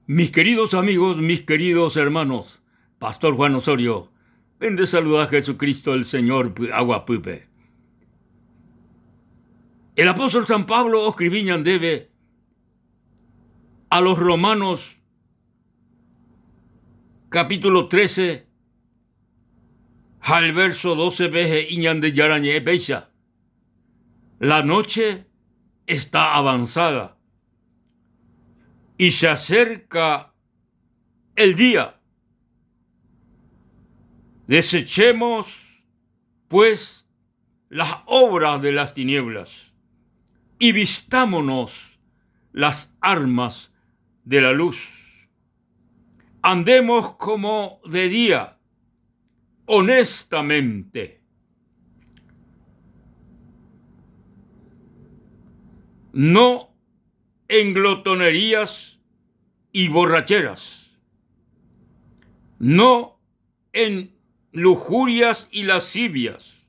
Mis queridos amigos, mis queridos hermanos, Pastor Juan Osorio, ven de saludar a Jesucristo el Señor Aguapupe. El apóstol San Pablo escribían debe a los Romanos capítulo 13 al verso 12 veje iñan de yarañe beisha. La noche está avanzada y se acerca el día. Desechemos, pues, las obras de las tinieblas y vistámonos las armas de la luz. Andemos como de día, honestamente, no en glotonerías y borracheras, no en lujurias y lascivias,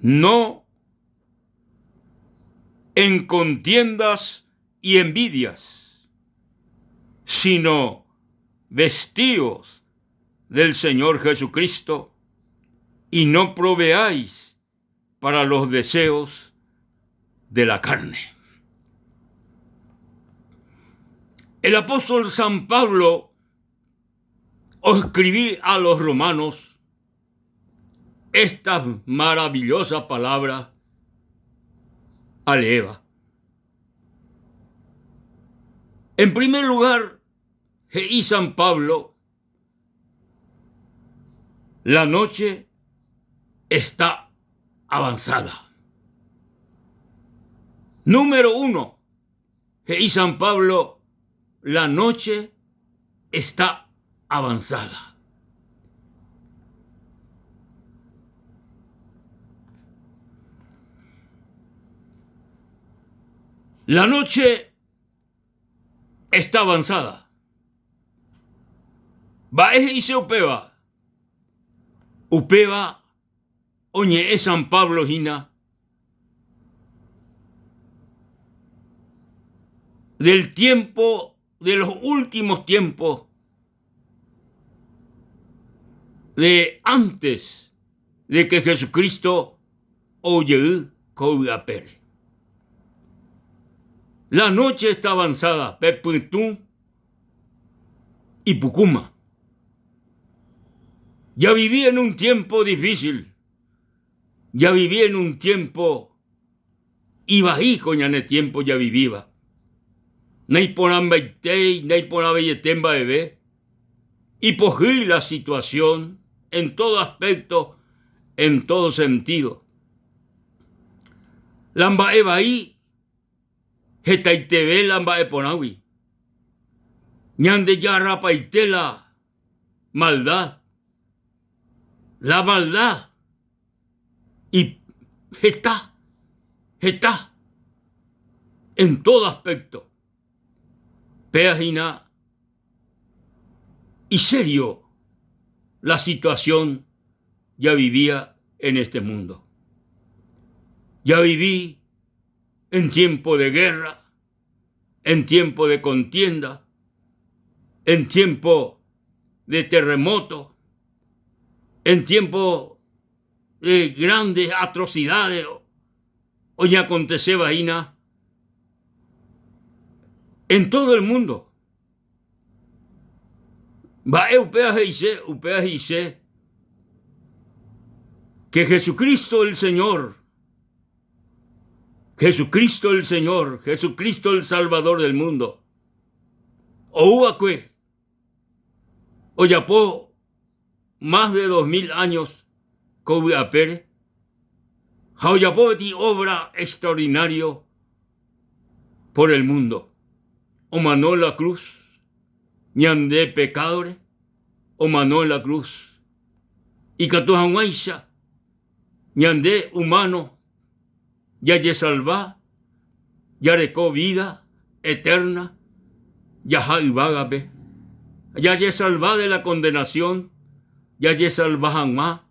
no en contiendas y envidias, sino vestíos del Señor Jesucristo y no proveáis para los deseos de la carne. El apóstol San Pablo escribí a los romanos esta maravillosa palabra aleva. En primer lugar, y San Pablo, la noche está avanzada. Número uno, y San Pablo, la noche está avanzada. La noche está avanzada. Baeje y se upeba. Upeba, oñe es San Pablo hina. Del tiempo, de los últimos tiempos, de antes de que Jesucristo oye cobiapere. La noche está avanzada, Peputú y Pucuma. Ya viví en un tiempo difícil. Ya viví en un tiempo, iba ahí coñane tiempo ya vivía. Nei porambeitei, nei porabeyetemba bebé. Y pogí la situación en todo aspecto, en todo sentido. Lamba eva ahí, hetaitebe lamba eponawi. Ñande ya rapaitela maldad. La maldad. Y está en todo aspecto. Peajina y serio la situación ya vivía en este mundo. Ya viví en tiempo de guerra, en tiempo de contienda, en tiempo de terremoto, en tiempo de grandes atrocidades. Hoy acontece vaina en todo el mundo. Va upea dice que Jesucristo el Señor, Jesucristo el Señor, Jesucristo el Salvador del mundo, Oubacue, Oyapó, más de 2000 años, Cobiapere, Oyapó ti obra extraordinario por el mundo. O manó la cruz, ñande pecadores, o manó la cruz. Y catujanguaisha, ñande humano, ya ye salva, ya recó vida eterna, ya jaivágape, ya ye salva de la condenación, ya ye salva más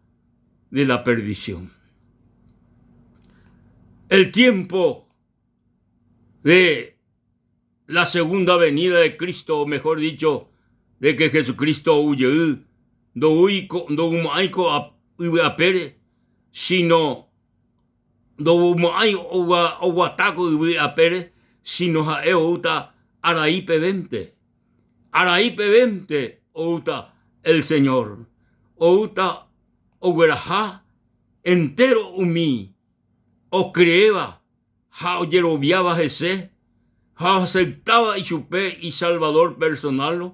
de la perdición. El tiempo de la segunda venida de Cristo, o mejor dicho, de que Jesucristo huye, no humaiko a pere, sino no humai o guataco a pere, sino a euta araipe 20. Araipe 20, outa el Señor, outa oguerajá entero umi, o creeba, ja o yerobiaba Jesé, ja aceptaba y chupé y salvador personal,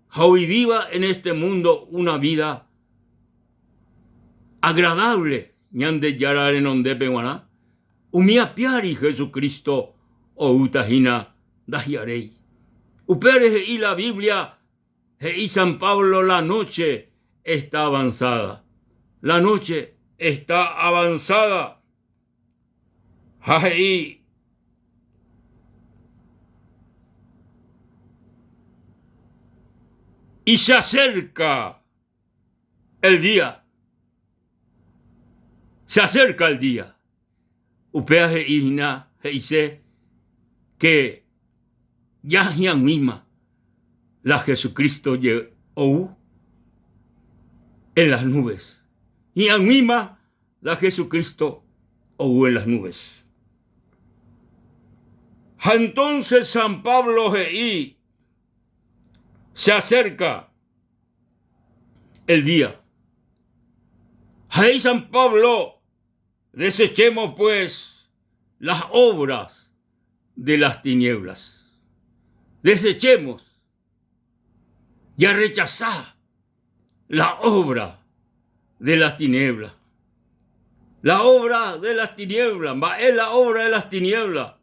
ja vivía en este mundo una vida agradable, ñande yara en onde peguaná, umia piari Jesucristo, outa hina dahiarei. Upere y la Biblia y San Pablo, la noche está avanzada. La noche está avanzada. Y se acerca el día. Se acerca el día. Upea hina dice que ya misma la Jesucristo llegó en las nubes. Y misma la Jesucristo o en las nubes. Entonces San Pablo se acerca el día. Ahí San Pablo, desechemos pues las obras de las tinieblas. Desechemos ya rechazar la obra de las tinieblas. La obra de las tinieblas, es la obra de las tinieblas.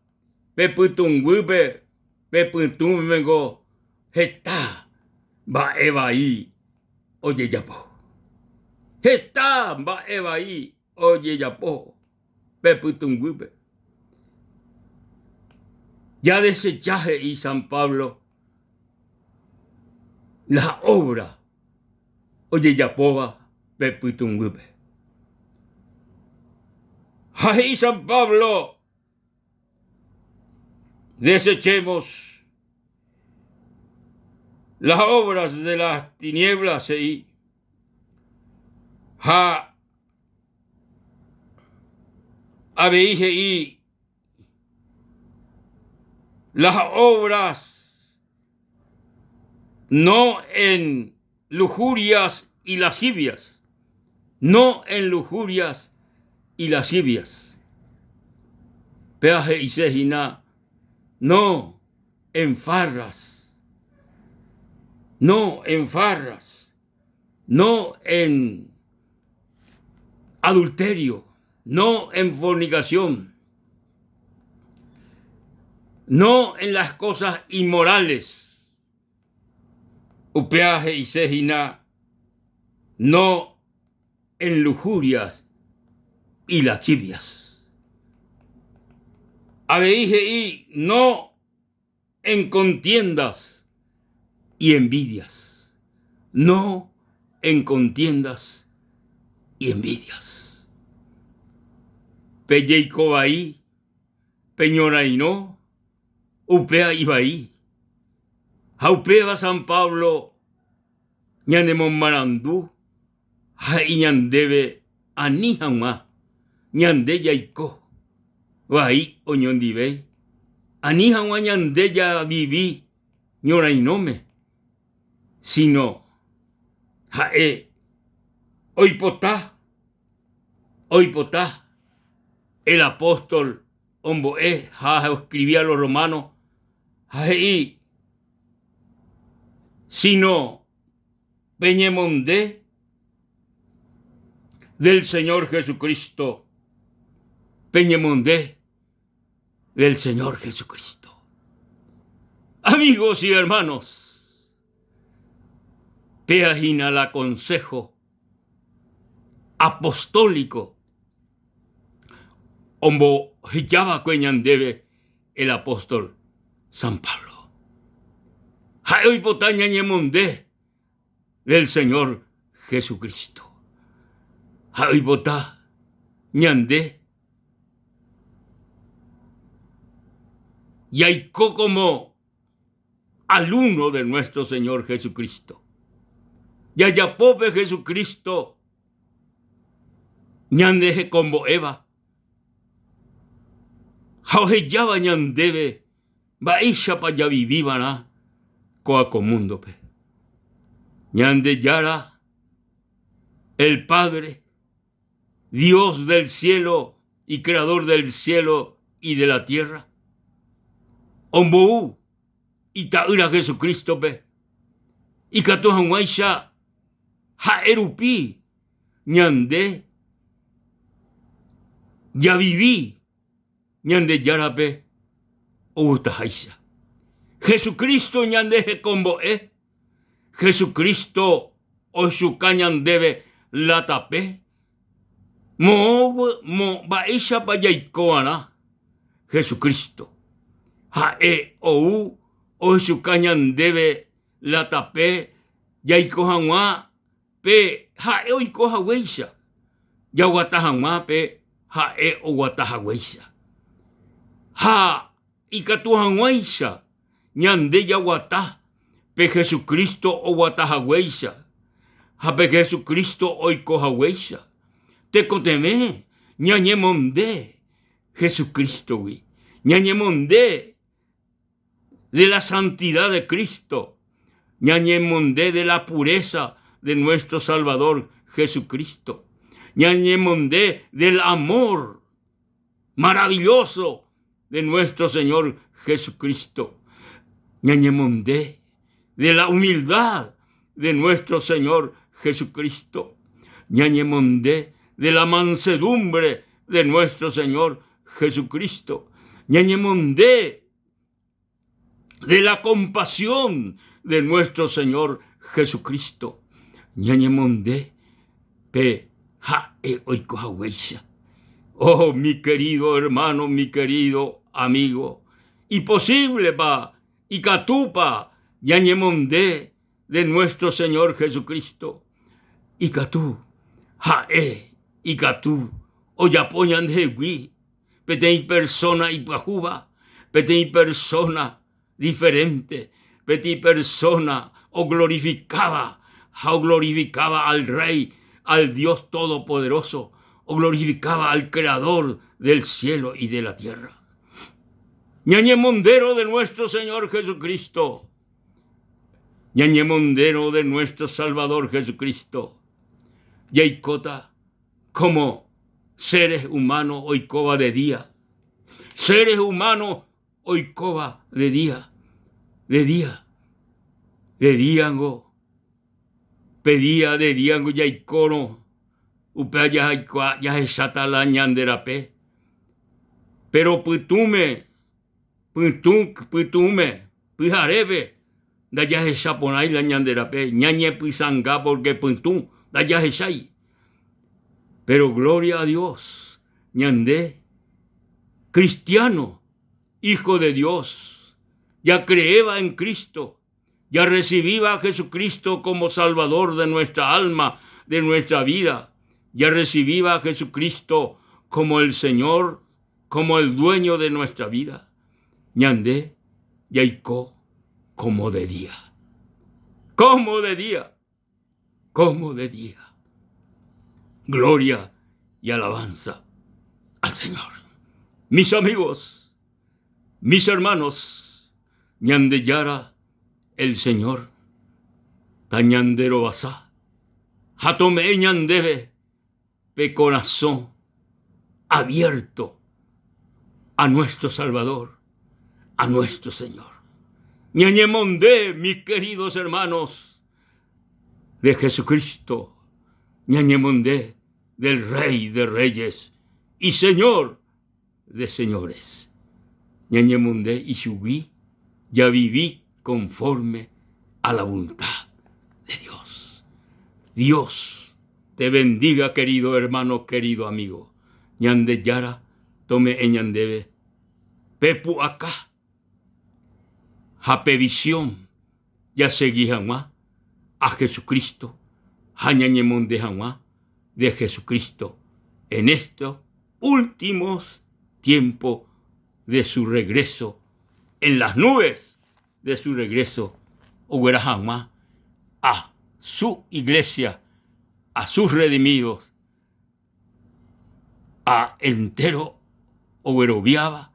Peputunguipe, peputungo, está, va eva ahí, oye yapo. Está, va eva ahí, oye yapo, peputunguipe. Ya desechaje y San Pablo la obra, oye yapoba, peputunguipe. Ahí San Pablo, desechemos las obras de las tinieblas y abeije y las obras no en lujurias y lascivias, no en lujurias y lascivias. Peaje y sejina, no en farras, no en farras, no en adulterio, no en fornicación, no en las cosas inmorales. Upeaje y sejina, no en lujurias y lascivias. Abeije y no en contiendas y envidias. No en contiendas y envidias. Pelleico ahí, peñora y no, upea iba ahí. Jaupea San Pablo, ñanemon marandú, y ñandebe anijama, ñande yaiko, vai oñondive, anijama ñande ya viví, ñora y nome, sino, hoy potá, el apóstol Omboé, escribía a los romanos, sino peñemondé del Señor Jesucristo, peñemondé del Señor Jesucristo. Amigos y hermanos, peajina el consejo apostólico ombo hijaba cueñandebe el apóstol San Pablo. Hoy potaña ñemondé del Señor Jesucristo. Hoy potá ñandé. Yaiko como al uno de nuestro Señor Jesucristo. Ya pobre Jesucristo, ñandeje como Eva. Jaojeyaba ñandebe, baisha pa ya vivívana, coa comundo pe. Ñande yara, el Padre, Dios del cielo y creador del cielo y de la tierra. Ombou, itaura Jesucristo pe. Y katohan waisha, jaerupi, ñande, ya viví, ñande yarape, utahaisha. Jesucristo ñandeje comboe, Jesucristo oshuka ñandebe la tape, mo baisha payaikoana, Jesucristo. Jae ou oshuka ñandebe la tape, yaikohanwa pe jae oikoha weisha, yawatahanwa pe jae owataha weisha. Ha ikatuhan weisha, ñande yawata pe Jesucristo owataha weisha. Ha pe Jesucristo oikoha weisha. Te conteme, ñañemonde Jesucristo wi, ñañemonde de la santidad de Cristo, ñañemonde de la pureza de nuestro Salvador Jesucristo, ñañemonde del amor maravilloso de nuestro Señor Jesucristo, ñañemonde de la humildad de nuestro Señor Jesucristo, ñañemonde de la mansedumbre de nuestro Señor Jesucristo, ñañemonde de la compasión de nuestro Señor Jesucristo, ñañemonde pe jae oikoha weisha. Oh, mi querido hermano, mi querido amigo, imposible pa y catupa ñañemonde de nuestro Señor Jesucristo. Y catú, jae, y catú, o yapoñan de wi, petei persona y pajuba, petei persona diferente, petei persona o glorificaba al Rey, al Dios Todopoderoso, o glorificaba al Creador del cielo y de la tierra. Ñañemondero de nuestro Señor Jesucristo, ñañemondero de nuestro Salvador Jesucristo, yaikota como seres humanos oikoba de día, seres humanos oikoba de día, de diango, pedía de diango yaikono, upea ya esata la ñanderape, pero putume, pijarebe, da ya esaponai la ñanderape, ñañe pisanga porque puntú, da ya esai. Pero gloria a Dios, ñandé, cristiano, hijo de Dios, ya creeba en Cristo, ya recibía a Jesucristo como Salvador de nuestra alma, de nuestra vida, ya recibía a Jesucristo como el Señor, como el dueño de nuestra vida. Ñandé, yaiko, como de día. Como de día. Como de día. Gloria y alabanza al Señor. Mis amigos, mis hermanos, ñande yara el Señor, tañandero basá, jatome ñandebe, pe corazón abierto a nuestro Salvador, a nuestro Señor. Ñañemonde, mis queridos hermanos, de Jesucristo, ñañemonde del Rey de Reyes y Señor de Señores. Ñañemonde y subí, ya viví conforme a la voluntad de Dios. Dios te bendiga, querido hermano, querido amigo. Ñande yara, tome ñandebe, pepu acá, jape visión, ya seguí jamás a Jesucristo, jañañemonde jamás de Jesucristo en estos últimos tiempos de su regreso en las nubes de su regreso, hubiera jamás a su iglesia, a sus redimidos, a entero oberoviaba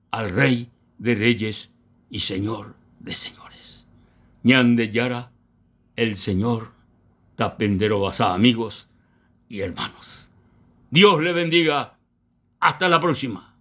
al Rey de Reyes y Señor de Señores. Ñande Yara, el Señor tapendero basa, amigos y hermanos. Dios le bendiga. Hasta la próxima.